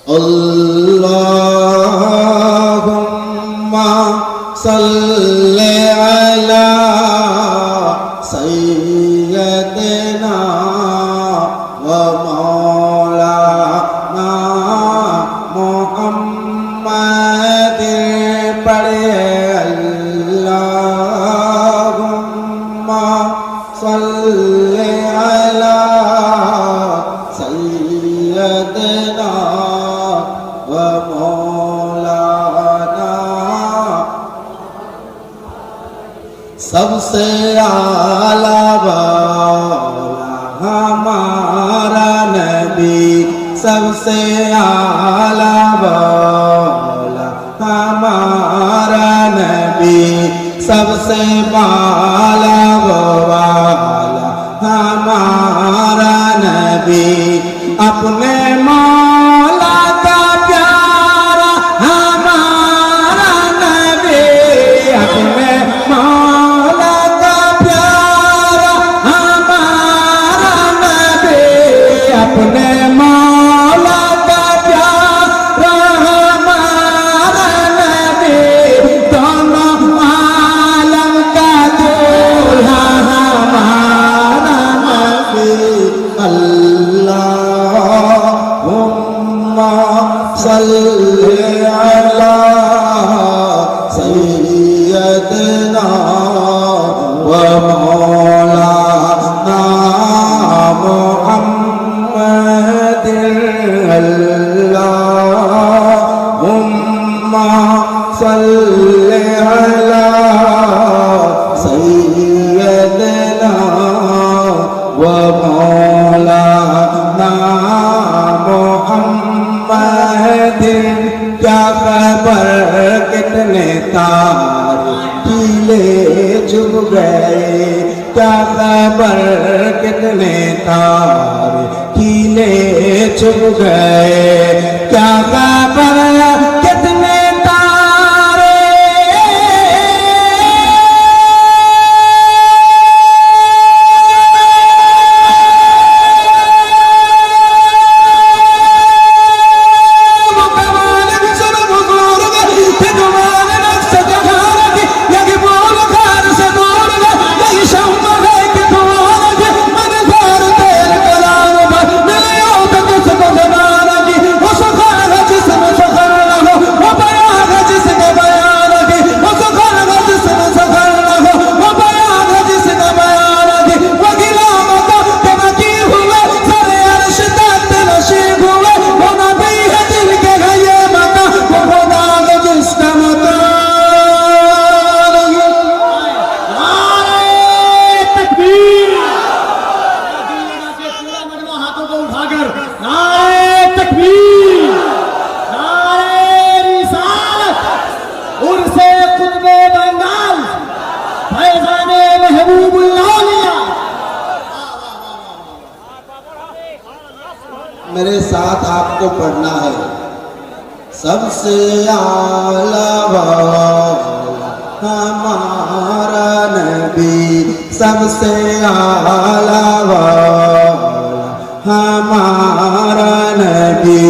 अल्लाहुम्मा सल्ली अला सय्यदना व मौलाना मुहम्मद पढ़े अल्लाहुम्मा सल्ली अला सय्यदना व मौलाना। सबसे आला वाला हमारा नबी, सबसे आला वाला हमारा नबी, सबसे बाला वाला हमारा नबी। अपने मौला का प्यारा हमारा नबी, अपने मौला का प्यारा हमारा नबी, अपने मौला का प्यारा हमारा नबी। दोनों आलम का दूल्हा हमारा नबी। अल्लाहुम्मा सल्ली अला सय्यदना व मौलाना मुहम्मद। अल्लाहुम्मा सल्ली अला सय्यदना व मौलाना मुहम्मद। क्या खबर कितने तारे कीले चुभ गए, क्या खबर कितने तारे कीले चुभ गए, क्या खबर कितने मेरे साथ आपको पढ़ना है। सबसे आला वाला हमारा नबी, सबसे आला वाला हमारा नबी,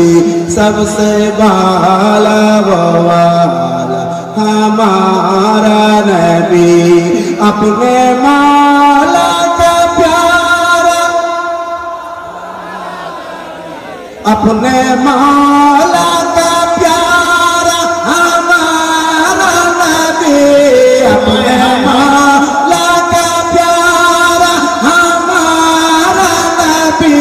सबसे बाला वाला हमारा नबी। अपने मौला का प्यारा, अपने मौला का प्यारा हमारा नबी, अपने मौला का प्यारा हमारा नबी।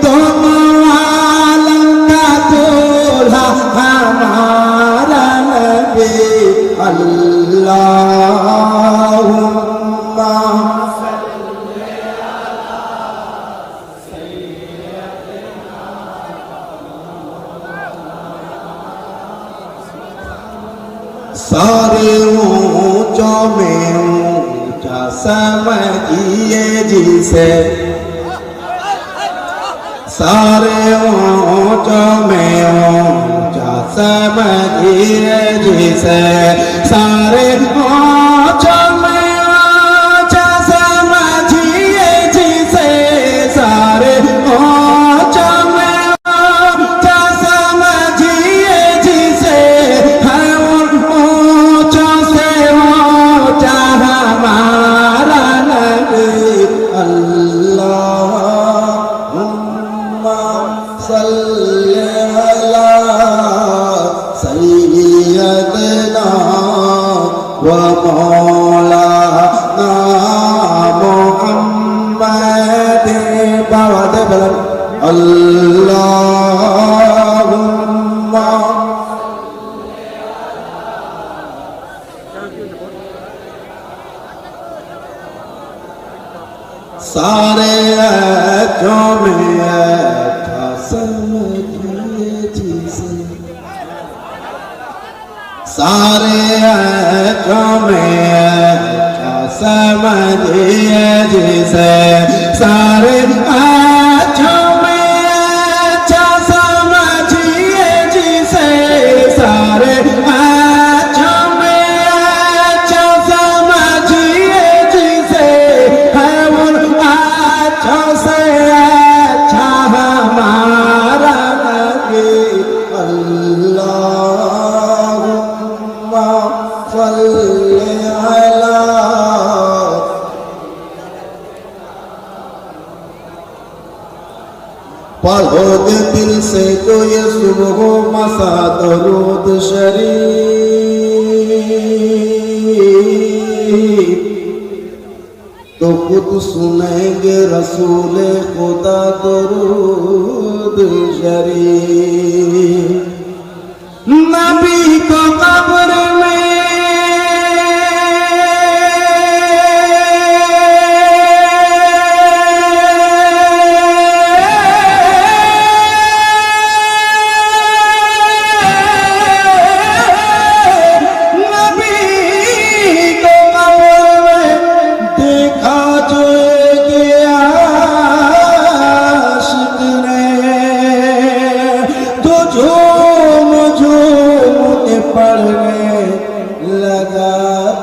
दोनों आलम का दूल्हा हमारा नबी। अल्लाहुम्मा सारे ऊंचों में ऊंचा समझिए जिसे, सारे ऊंचों में ऊंचा समझिए जिसे, सारे ऊंचों में ऊंचा समझिए जिसे, सारे ऊंचों में ऊंचा समझिए व मौलाना मुहम्मद बावद बलन अल्लाहुम्मा सारे जो में था समझिए जिसे सारे जो में था समझिए जिसे सारे जो में था समझिए जिसे सारे पढ़ोगे दिल से तो ये सुबह मसा दरूद शरीफ तो खुद सुनेंगे रसूल खुदा दरूद शरीफ नबी को कब्र में पढ़ने लगा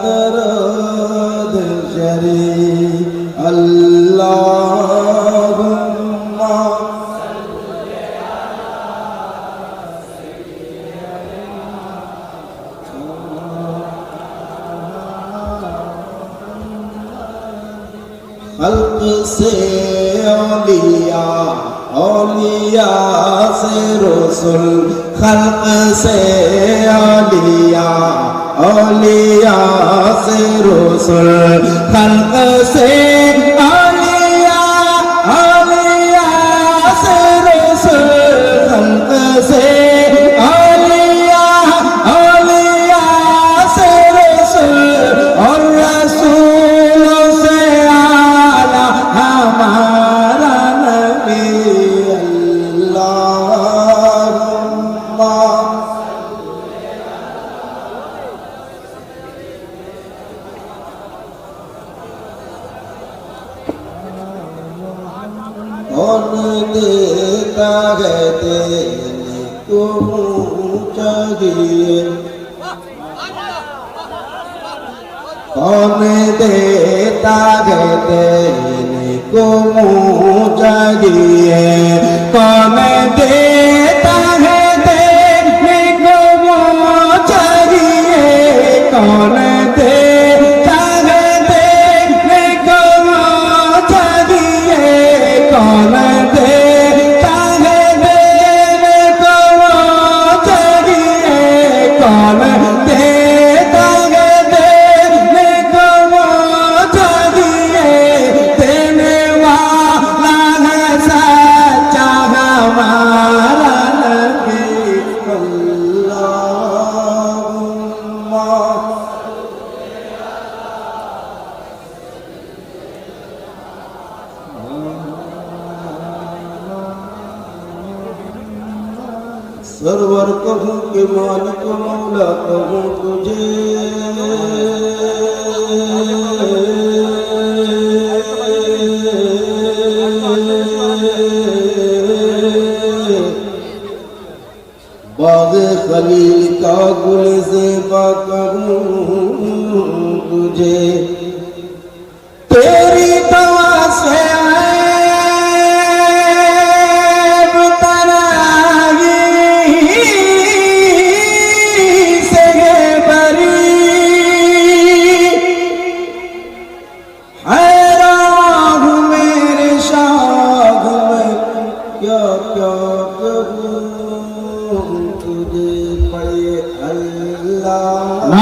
दरूद शरीफ अल्लाहुम्मा खल्क़ से औलिया औलिया से रसूल खल्क़ से औलिया औलिया से रसूल खल्क़ से औलिया औलिया से रसूल खल्क़ से औलिया औलिया से रसूल और रसूलों से आला हमारा नबी कौन देता है देने को चाहिए कौन देता है देने को चाहिए कौन देता है देने को चाहिए कौन देता है देने को चाहिए कौन देता है देने को चाहिए कौन देता है देने को चाहिए देने वाला है सच्चा हमारा नबी अल्लाहुम्मा सरवर कहूँ कि मालिक मौला कहूँ तुझे बाग़ खलील का गुल ज़ेबा कहूँ तुझे तेरी दवा से तुझे पड़े अल्लाह